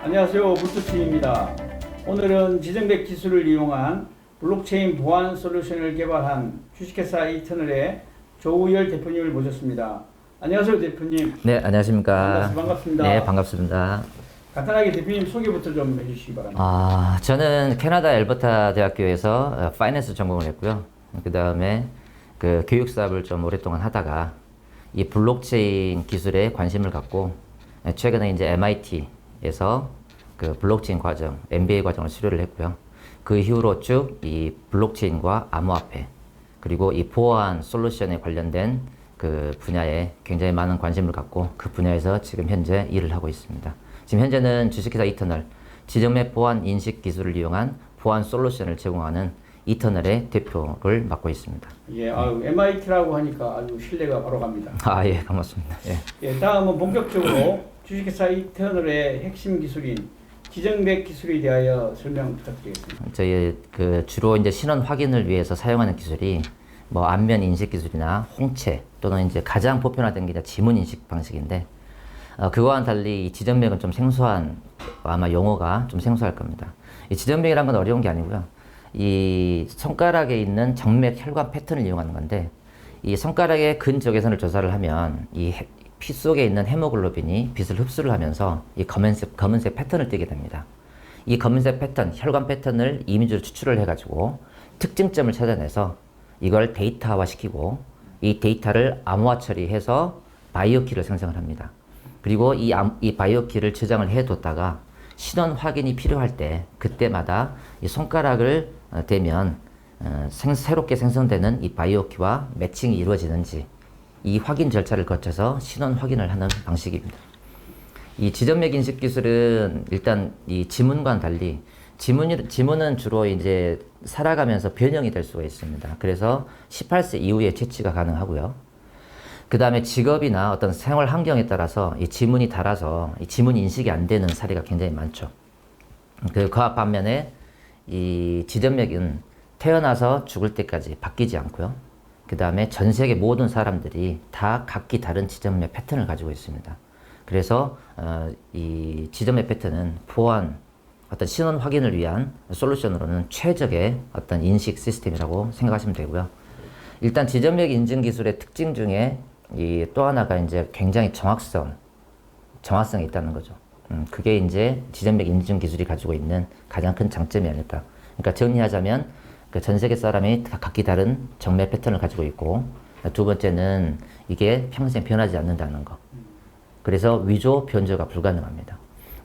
안녕하세요. 물투팀입니다. 오늘은 지정백 기술을 이용한 블록체인 보안 솔루션을 개발한 주식회사 이터널의 조우열 대표님을 모셨습니다. 안녕하세요, 대표님. 네, 안녕하십니까. 반갑습니다. 네, 반갑습니다. 간단하게 대표님 소개부터 좀 해주시기 바랍니다. 저는 캐나다 엘버타 대학교에서 파이낸스 전공을 했고요. 그 다음에 그 교육 사업을 좀 오랫동안 하다가 이 블록체인 기술에 관심을 갖고 최근에 이제 MIT에서 그 블록체인 과정, MBA 과정을 수료를 했고요. 그 이후로 쭉 이 블록체인과 암호화폐 그리고 이 보안 솔루션에 관련된 그 분야에 굉장히 많은 관심을 갖고 그 분야에서 지금 현재 일을 하고 있습니다. 지금 현재는 주식회사 이터널, 지정맥 보안 인식 기술을 이용한 보안 솔루션을 제공하는 이터널의 대표를 맡고 있습니다. 예, MIT라고 하니까 아주 신뢰가 바로 갑니다. 예, 고맙습니다. 예, 다음은 본격적으로 주식회사 이터널의 핵심 기술인 지정백 기술에 대하여 설명 부탁드리겠습니다. 저희 그 주로 이제 신원 확인을 위해서 사용하는 기술이 뭐 안면 인식 기술이나 홍채 또는 이제 가장 보편화된 게 지문 인식 방식인데 그거와는 달리 이 지정맥은 좀 생소한 아마 용어가 좀 생소할 겁니다. 이 지정맥이란 건 어려운 게 아니고요. 이 손가락에 있는 정맥 혈관 패턴을 이용하는 건데 이 손가락의 근적외선을 조사를 하면 이 피 속에 있는 헤모글로빈이 빛을 흡수를 하면서 이 검은색 패턴을 띠게 됩니다. 이 검은색 패턴, 혈관 패턴을 이미지로 추출을 해가지고 특징점을 찾아내서 이걸 데이터화 시키고 이 데이터를 암호화 처리해서 바이오 키를 생성을 합니다. 그리고 이 바이오 키를 저장을 해뒀다가 신원 확인이 필요할 때 그때마다 이 손가락을 대면 새롭게 생성되는 이 바이오 키와 매칭이 이루어지는지 이 확인 절차를 거쳐서 신원 확인을 하는 방식입니다. 이 지정맥 인식 기술은 일단 이 지문과는 달리 지문은 주로 이제 살아가면서 변형이 될 수가 있습니다. 그래서 18세 이후에 채취가 가능하고요. 그 다음에 직업이나 어떤 생활 환경에 따라서 이 지문이 닳아서 이 지문 인식이 안 되는 사례가 굉장히 많죠. 그 반면에 이 지정맥은 태어나서 죽을 때까지 바뀌지 않고요. 그 다음에 전 세계 모든 사람들이 다 각기 다른 지정맥 패턴을 가지고 있습니다. 그래서 이 지정맥 패턴은 보안, 어떤 신원 확인을 위한 솔루션으로는 최적의 어떤 인식 시스템이라고 생각하시면 되고요. 일단 지정맥 인증 기술의 특징 중에 이 또 하나가 이제 굉장히 정확성이 있다는 거죠. 그게 이제 지정맥 인증 기술이 가지고 있는 가장 큰 장점이 아닐까. 그러니까 정리하자면 그 전 세계 사람이 다 각기 다른 정맥 패턴을 가지고 있고 두 번째는 이게 평생 변하지 않는다는 거. 그래서 위조 변조가 불가능합니다.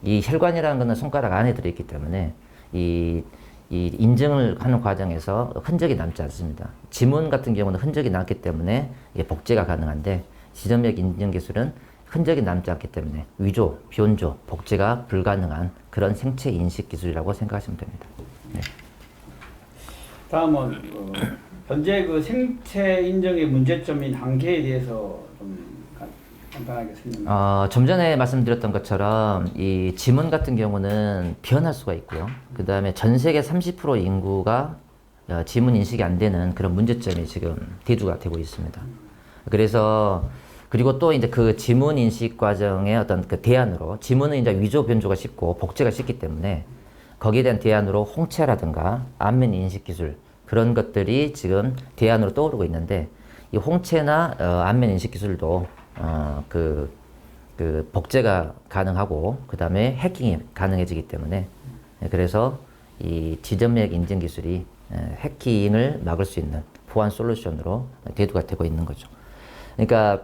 이 혈관이라는 것은 손가락 안에 들어있기 때문에 이 인증을 하는 과정에서 흔적이 남지 않습니다. 지문 같은 경우는 흔적이 남기 때문에 복제가 가능한데 지정맥 인증 기술은 흔적이 남지 않기 때문에 위조, 변조, 복제가 불가능한 그런 생체 인식 기술이라고 생각하시면 됩니다. 네. 다음은 현재 그 생체 인정의 문제점인 한계에 대해서 좀 간단하게 설명. 좀 전에 말씀드렸던 것처럼 이 지문 같은 경우는 변할 수가 있고요. 그 다음에 전 세계 30% 인구가 지문 인식이 안 되는 그런 문제점이 지금 대두가 되고 있습니다. 그래서 그리고 또 이제 그 지문 인식 과정의 어떤 그 대안으로 지문은 이제 위조 변조가 쉽고 복제가 쉽기 때문에 거기에 대한 대안으로 홍채라든가 안면 인식 기술 그런 것들이 지금 대안으로 떠오르고 있는데 이 홍채나 안면 인식 기술도 그 복제가 가능하고 그 다음에 해킹이 가능해지기 때문에 그래서 이 지정맥 인증 기술이 해킹을 막을 수 있는 보안 솔루션으로 대두가 되고 있는 거죠. 그러니까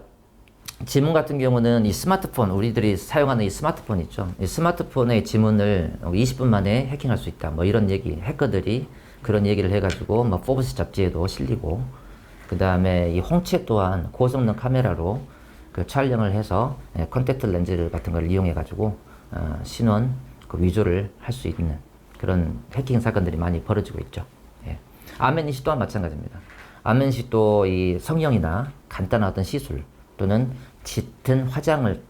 지문 같은 경우는 이 스마트폰, 우리들이 사용하는 이 스마트폰 있죠. 이 스마트폰의 지문을 20분 만에 해킹할 수 있다. 뭐 이런 얘기, 해커들이 그런 얘기를 해가지고 뭐 포브스 잡지에도 실리고, 그 다음에 이 홍채 또한 고성능 카메라로 그 촬영을 해서 컨택트 렌즈 같은 걸 이용해가지고 신원 그 위조를 할 수 있는 그런 해킹 사건들이 많이 벌어지고 있죠. 예. 안면 인식 또한 마찬가지입니다. 안면 인식도 이 성형이나 간단한 어떤 시술 또는 짙은 화장을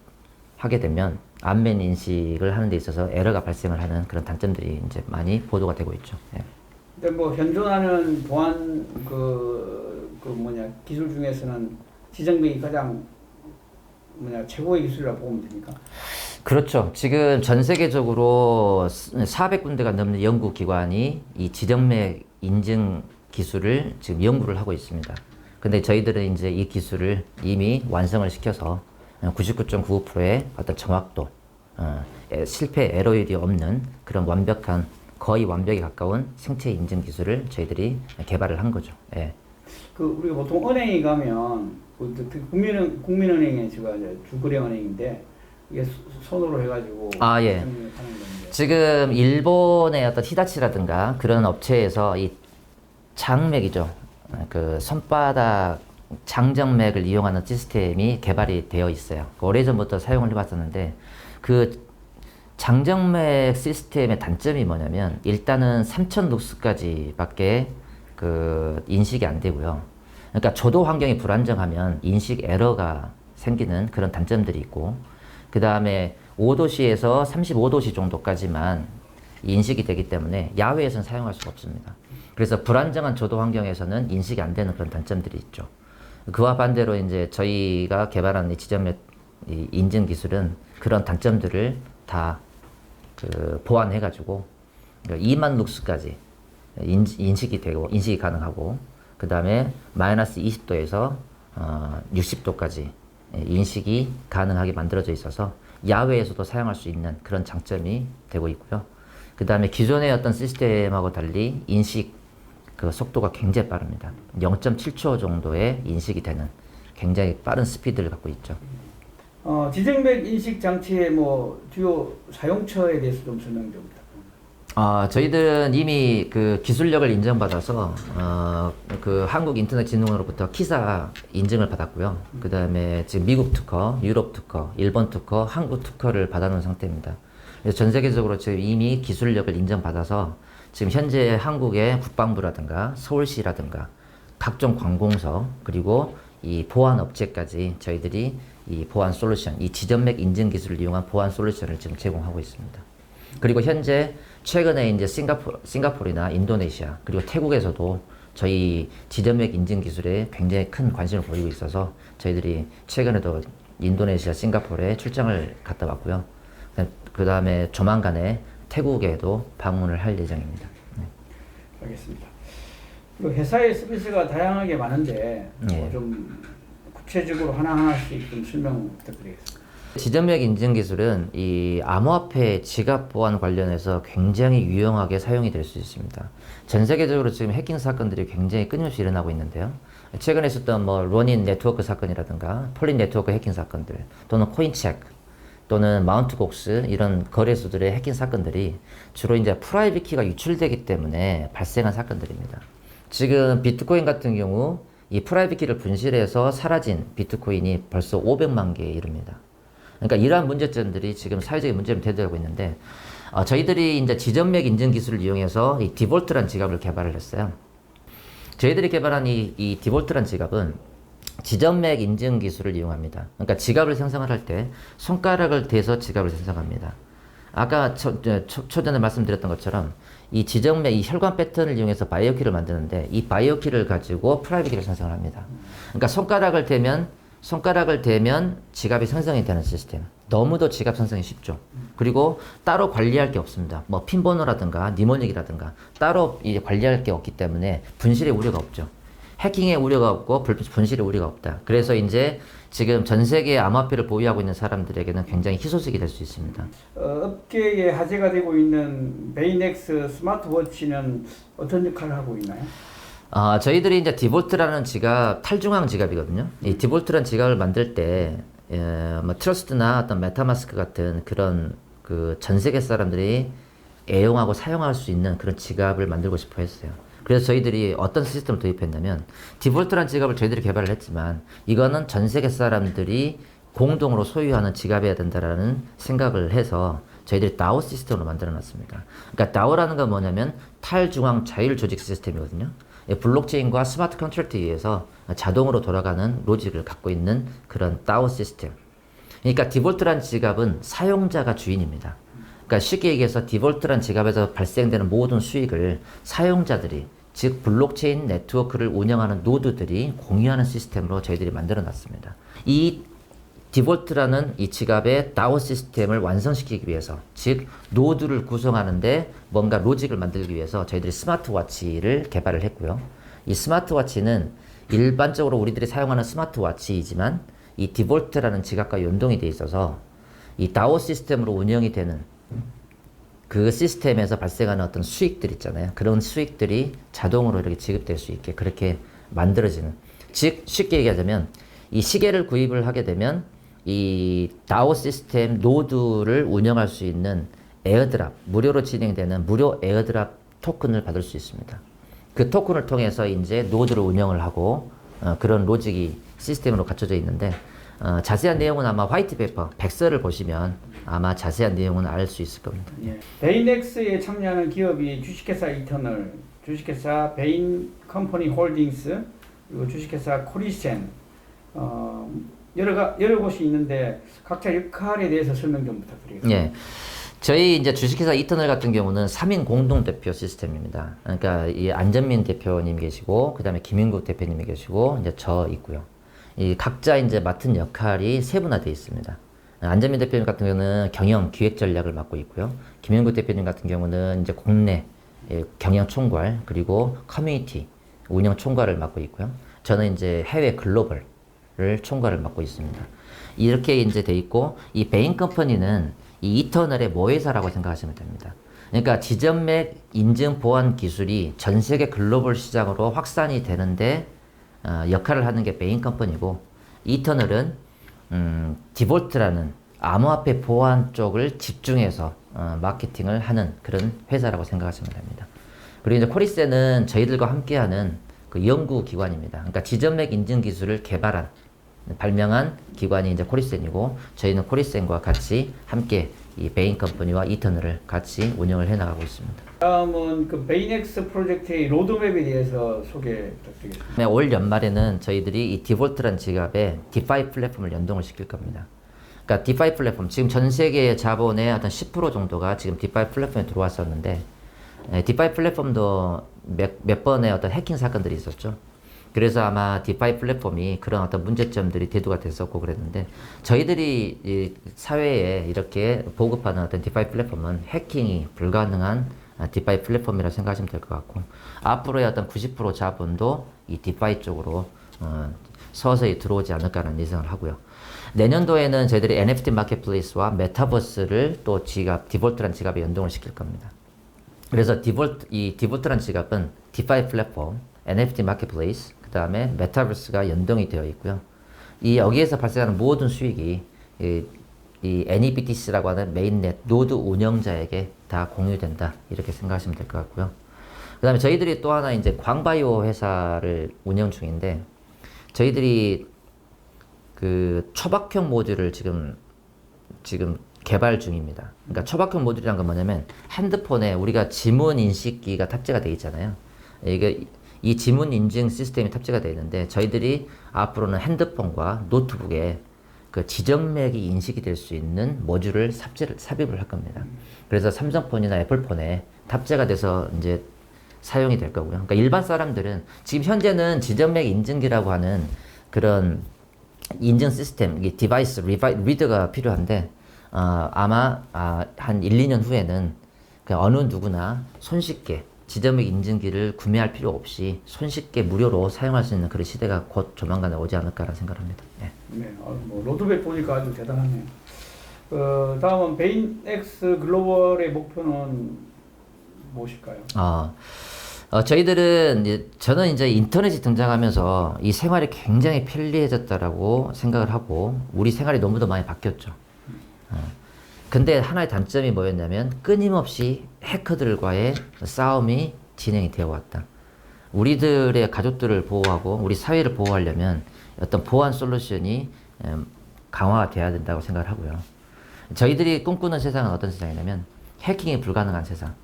하게 되면 안면 인식을 하는 데 있어서 에러가 발생을 하는 그런 단점들이 이제 많이 보도가 되고 있죠. 예. 근데 뭐 현존하는 보안 기술 중에서는 지정맥이 가장 최고의 기술이라고 보면 됩니까? 그렇죠. 지금 전 세계적으로 400군데가 넘는 연구기관이 이 지정맥 인증 기술을 지금 연구를 하고 있습니다. 근데 저희들은 이제 이 기술을 이미 완성을 시켜서 99.95%의 어떤 정확도, 실패 에러율이 없는 그런 완벽한, 거의 완벽에 가까운 생체 인증 기술을 저희들이 개발을 한 거죠. 예. 그 우리가 보통 은행에 가면 국민은행에 제가 주거래은행인데 이게 손으로 해가지고 아, 예. 하는 건데. 지금 일본의 어떤 히다치라든가 그런 업체에서 이 장맥이죠. 그 손바닥 장정맥을 이용하는 시스템이 개발이 되어 있어요. 오래전부터 사용을 해봤었는데 그 장정맥 시스템의 단점이 뭐냐면 일단은 3000 룩스까지밖에 그 인식이 안 되고요. 그러니까 조도 환경이 불안정하면 인식 에러가 생기는 그런 단점들이 있고, 그 다음에 5도씨에서 35도씨 정도까지만 인식이 되기 때문에 야외에서는 사용할 수가 없습니다. 그래서 불안정한 조도 환경에서는 인식이 안 되는 그런 단점들이 있죠. 그와 반대로 이제 저희가 개발한 이 지정맥 인증 기술은 그런 단점들을 다 그 보완해가지고 2만 룩스까지 인식이 되고 인식이 가능하고, 그 다음에 마이너스 20도에서 60도까지 인식이 가능하게 만들어져 있어서 야외에서도 사용할 수 있는 그런 장점이 되고 있고요. 그 다음에 기존의 어떤 시스템하고 달리 인식 그 속도가 굉장히 빠릅니다. 0.7초 정도의 인식이 되는 굉장히 빠른 스피드를 갖고 있죠. 지정맥 인식 장치의 뭐 주요 사용처에 대해서 좀 설명 좀 부탁드립니다. 저희들은 이미 그 기술력을 인정받아서 그 한국인터넷진흥원으로부터 키사 인증을 받았고요. 그 다음에 지금 미국 특허, 유럽 특허, 일본 특허, 한국 특허를 받아놓은 상태입니다. 그래서 전 세계적으로 지금 이미 기술력을 인정받아서 지금 현재 한국의 국방부라든가 서울시라든가 각종 관공서 그리고 이 보안 업체까지 저희들이 이 보안 솔루션, 이 지정맥 인증 기술을 이용한 보안 솔루션을 지금 제공하고 있습니다. 그리고 현재 최근에 이제 싱가포르나 인도네시아 그리고 태국에서도 저희 지정맥 인증 기술에 굉장히 큰 관심을 보이고 있어서 저희들이 최근에도 인도네시아, 싱가포르에 출장을 갔다 왔고요. 그 다음에 조만간에 태국에도 방문을 할 예정입니다. 알겠습니다. 그리고 회사의 서비스가 다양하게 많은데 좀 구체적으로 하나하나씩 좀 설명 부탁드리겠습니다. 지정맥 인증 기술은 이 암호화폐 지갑 보안 관련해서 굉장히 유용하게 사용이 될 수 있습니다. 전 세계적으로 지금 해킹 사건들이 굉장히 끊임없이 일어나고 있는데요. 최근에 있었던 뭐 로닌 네트워크 사건이라든가 폴린 네트워크 해킹 사건들 또는 코인체크 또는 마운트곡스 이런 거래소들의 해킹 사건들이 주로 이제 프라이빗 키가 유출되기 때문에 발생한 사건들입니다. 지금 비트코인 같은 경우 이 프라이빗 키를 분실해서 사라진 비트코인이 벌써 500만 개에 이릅니다. 그러니까 이러한 문제점들이 지금 사회적인 문제로 대두하고 있는데 저희들이 이제 지정맥 인증 기술을 이용해서 이 디볼트란 지갑을 개발을 했어요. 저희들이 개발한 이 디볼트란 지갑은 지정맥 인증 기술을 이용합니다. 그러니까 지갑을 생성을 할 때 손가락을 대서 지갑을 생성합니다. 아까 초전에 말씀드렸던 것처럼 이 지정맥, 이 혈관 패턴을 이용해서 바이오 키를 만드는데 이 바이오 키를 가지고 프라이빗 키를 생성을 합니다. 그러니까 손가락을 대면 지갑이 생성이 되는 시스템. 너무도 지갑 생성이 쉽죠. 그리고 따로 관리할 게 없습니다. 뭐 핀번호라든가 니모닉이라든가 따로 이제 관리할 게 없기 때문에 분실의 우려가 없죠. 해킹의 우려가 없고 분실의 우려가 없다. 그래서 이제 지금 전 세계의 암호화폐를 보유하고 있는 사람들에게는 굉장히 희소식이 될 수 있습니다. 업계에 화제가 되고 있는 베이넥스 스마트워치는 어떤 역할을 하고 있나요? 저희들이 이제 디볼트라는 지갑, 탈중앙 지갑이거든요. 이 디볼트라는 지갑을 만들 때, 뭐 트러스트나 어떤 메타마스크 같은 그런 그 전 세계 사람들이 애용하고 사용할 수 있는 그런 지갑을 만들고 싶어 했어요. 그래서 저희들이 어떤 시스템을 도입했냐면, 디볼트라는 지갑을 저희들이 개발을 했지만, 이거는 전 세계 사람들이 공동으로 소유하는 지갑이어야 된다라는 생각을 해서 저희들이 DAO 시스템으로 만들어 놨습니다. 그러니까 DAO라는 건 뭐냐면 탈중앙 자율 조직 시스템이거든요. 블록체인과 스마트 컨트랙트에 의해서 자동으로 돌아가는 로직을 갖고 있는 그런 DAO 시스템. 그러니까 디볼트란 지갑은 사용자가 주인입니다. 그러니까 쉽게 얘기해서 디볼트란 지갑에서 발생되는 모든 수익을 사용자들이, 즉 블록체인 네트워크를 운영하는 노드들이 공유하는 시스템으로 저희들이 만들어 놨습니다. 이 디볼트라는 이 지갑의 DAO 시스템을 완성시키기 위해서, 즉 노드를 구성하는데 뭔가 로직을 만들기 위해서 저희들이 스마트워치를 개발을 했고요. 이 스마트워치는 일반적으로 우리들이 사용하는 스마트워치이지만 이 디볼트라는 지갑과 연동이 되어 있어서 이 DAO 시스템으로 운영이 되는 그 시스템에서 발생하는 어떤 수익들 있잖아요. 그런 수익들이 자동으로 이렇게 지급될 수 있게 그렇게 만들어지는. 즉 쉽게 얘기하자면 이 시계를 구입을 하게 되면 이 DAO 시스템 노드를 운영할 수 있는 에어드랍, 무료로 진행되는 무료 에어드랍 토큰을 받을 수 있습니다. 그 토큰을 통해서 이제 노드를 운영을 하고 그런 로직이 시스템으로 갖춰져 있는데 자세한 내용은 아마 화이트페이퍼, 백서를 보시면 아마 자세한 내용은 알 수 있을 겁니다. 예. 베인엑스에 참여하는 기업이 주식회사 이터널, 주식회사 베인 컴퍼니 홀딩스, 그리고 주식회사 코리센, 여러 곳이 있는데 각자 역할에 대해서 설명 좀 부탁드리겠습니다. 예. 저희 이제 주식회사 이터널 같은 경우는 3인 공동 대표 시스템입니다. 그러니까 이 안전민 대표님 계시고, 그 다음에 김인국 대표님이 계시고, 이제 저 있고요. 이 각자 이제 맡은 역할이 세분화되어 있습니다. 안전민 대표님 같은 경우는 경영 기획 전략을 맡고 있고요. 김인국 대표님 같은 경우는 이제 국내 경영 총괄, 그리고 커뮤니티 운영 총괄을 맡고 있고요. 저는 이제 해외 글로벌을 총괄을 맡고 있습니다. 이렇게 이제 돼 있고, 이 베인 컴퍼니는 이 이터널의 모회사라고 생각하시면 됩니다. 그러니까 지점맥 인증 보안 기술이 전 세계 글로벌 시장으로 확산이 되는데 역할을 하는 게 베인 컴퍼니고, 이터널은 디볼트라는 암호화폐 보안 쪽을 집중해서 마케팅을 하는 그런 회사라고 생각하시면 됩니다. 그리고 이제 코리센은 저희들과 함께하는 그 연구기관입니다. 그러니까 지점맥 인증 기술을 발명한 기관이 이제 코리센이고, 저희는 코리센과 같이 함께 이 베인 컴퍼니와 이터널을 같이 운영을 해 나가고 있습니다. 다음은 그 베인엑스 프로젝트의 로드맵에 대해서 소개 부탁드리겠습니다. 올 연말에는 저희들이 이 디볼트란 지갑에 디파이 플랫폼을 연동을 시킬 겁니다. 그러니까 디파이 플랫폼, 지금 전 세계의 자본의 어떤 10% 정도가 지금 디파이 플랫폼에 들어왔었는데, 디파이 플랫폼도 몇 번의 어떤 해킹 사건들이 있었죠. 그래서 아마 디파이 플랫폼이 그런 어떤 문제점들이 대두가 됐었고 그랬는데, 저희들이 이 사회에 이렇게 보급하는 어떤 디파이 플랫폼은 해킹이 불가능한 디파이 플랫폼이라고 생각하시면 될 것 같고, 앞으로의 어떤 90% 자본도 이 디파이 쪽으로 서서히 들어오지 않을까라는 예상을 하고요. 내년도에는 저희들이 NFT 마켓플레이스와 메타버스를 또 디볼트란 지갑에 연동을 시킬 겁니다. 그래서 이 디볼트란 지갑은 디파이 플랫폼, NFT 마켓플레이스, 그 다음에 메타버스가 연동이 되어 있고요. 여기에서 발생하는 모든 수익이 이 NEBTC라고 하는 메인넷 노드 운영자에게 다 공유된다, 이렇게 생각하시면 될 것 같고요. 그 다음에 저희들이 또 하나 이제 광바이오 회사를 운영 중인데, 저희들이 그 초박형 모듈을 지금 개발 중입니다. 그러니까 초박형 모듈이란 건 뭐냐면, 핸드폰에 우리가 지문 인식기가 탑재가 되어 있잖아요. 이게 이 지문 인증 시스템이 탑재가 되어 있는데, 저희들이 앞으로는 핸드폰과 노트북에 그 지정맥이 인식이 될 수 있는 모듈을 삽입을 할 겁니다. 그래서 삼성폰이나 애플폰에 탑재가 돼서 이제 사용이 될 거고요. 그러니까 일반 사람들은 지금 현재는 지정맥 인증기라고 하는 그런 인증 시스템, 이 디바이스 리더가 필요한데, 아마 한 1, 2년 후에는 어느 누구나 손쉽게 지점맥 인증기를 구매할 필요 없이 손쉽게 무료로 사용할 수 있는 그런 시대가 곧 조만간에 오지 않을까라는 생각을 합니다. 네. 네, 뭐 로드맵 보니까 아주 대단하네요. 다음은 베인엑스 글로벌의 목표는 무엇일까요? 저는 이제 인터넷이 등장하면서 이 생활이 굉장히 편리해졌다라고 생각을 하고, 우리 생활이 너무도 많이 바뀌었죠. 근데 하나의 단점이 뭐였냐면, 끊임없이 해커들과의 싸움이 진행이 되어 왔다. 우리들의 가족들을 보호하고 우리 사회를 보호하려면 어떤 보안 솔루션이 강화가 돼야 된다고 생각을 하고요. 저희들이 꿈꾸는 세상은 어떤 세상이냐면, 해킹이 불가능한 세상.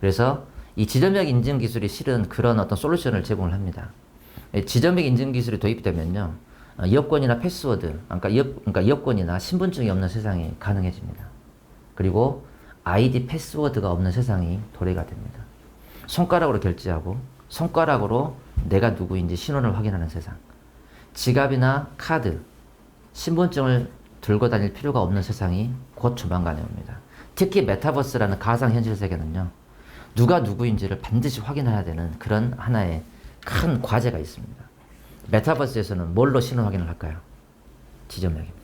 그래서 이 지점맥 인증 기술이 실은 그런 어떤 솔루션을 제공을 합니다. 지점맥 인증 기술이 도입되면요, 여권이나 패스워드, 그러니까 여권이나 신분증이 없는 세상이 가능해집니다. 그리고 아이디 패스워드가 없는 세상이 도래가 됩니다. 손가락으로 결제하고 손가락으로 내가 누구인지 신원을 확인하는 세상. 지갑이나 카드, 신분증을 들고 다닐 필요가 없는 세상이 곧 조만간에 옵니다. 특히 메타버스라는 가상현실 세계는요. 누가 누구인지를 반드시 확인해야 되는 그런 하나의 큰 과제가 있습니다. 메타버스에서는 뭘로 신원 확인을 할까요? 지점력입니다.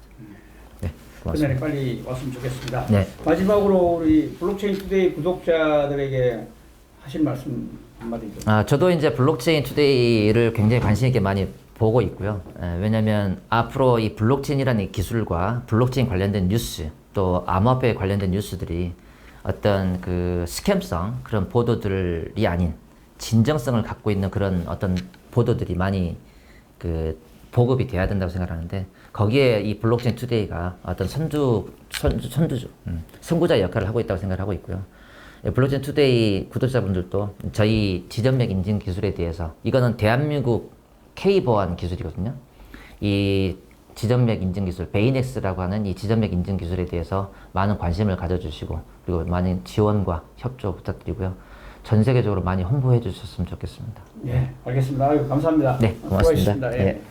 네, 그날에 고맙습니다. 빨리 왔으면 좋겠습니다. 네. 마지막으로 우리 블록체인 투데이 구독자들에게 하실 말씀 한마디 좀. 저도 이제 블록체인 투데이를 굉장히 관심 있게 많이 보고 있고요. 왜냐하면 앞으로 이 블록체인이라는 이 기술과 블록체인 관련된 뉴스 또 암호화폐에 관련된 뉴스들이 어떤 그 스캠성 그런 보도들이 아닌 진정성을 갖고 있는 그런 어떤 보도들이 많이 그 보급이 돼야 된다고 생각하는데 거기에 이 블록체인 투데이가 어떤 선구자 역할을 하고 있다고 생각하고 있고요. 블록체인 투데이 구독자분들도 저희 지점맥 인증 기술에 대해서 이거는 대한민국 K-보안 기술이거든요. 이 지점맥 인증 기술, 베이넥스라고 하는 이 지점맥 인증 기술에 대해서 많은 관심을 가져주시고 그리고 많은 지원과 협조 부탁드리고요. 전 세계적으로 많이 홍보해 주셨으면 좋겠습니다. 네, 알겠습니다. 아유, 감사합니다. 네, 고맙습니다. 수고하셨습니다. 예. 예.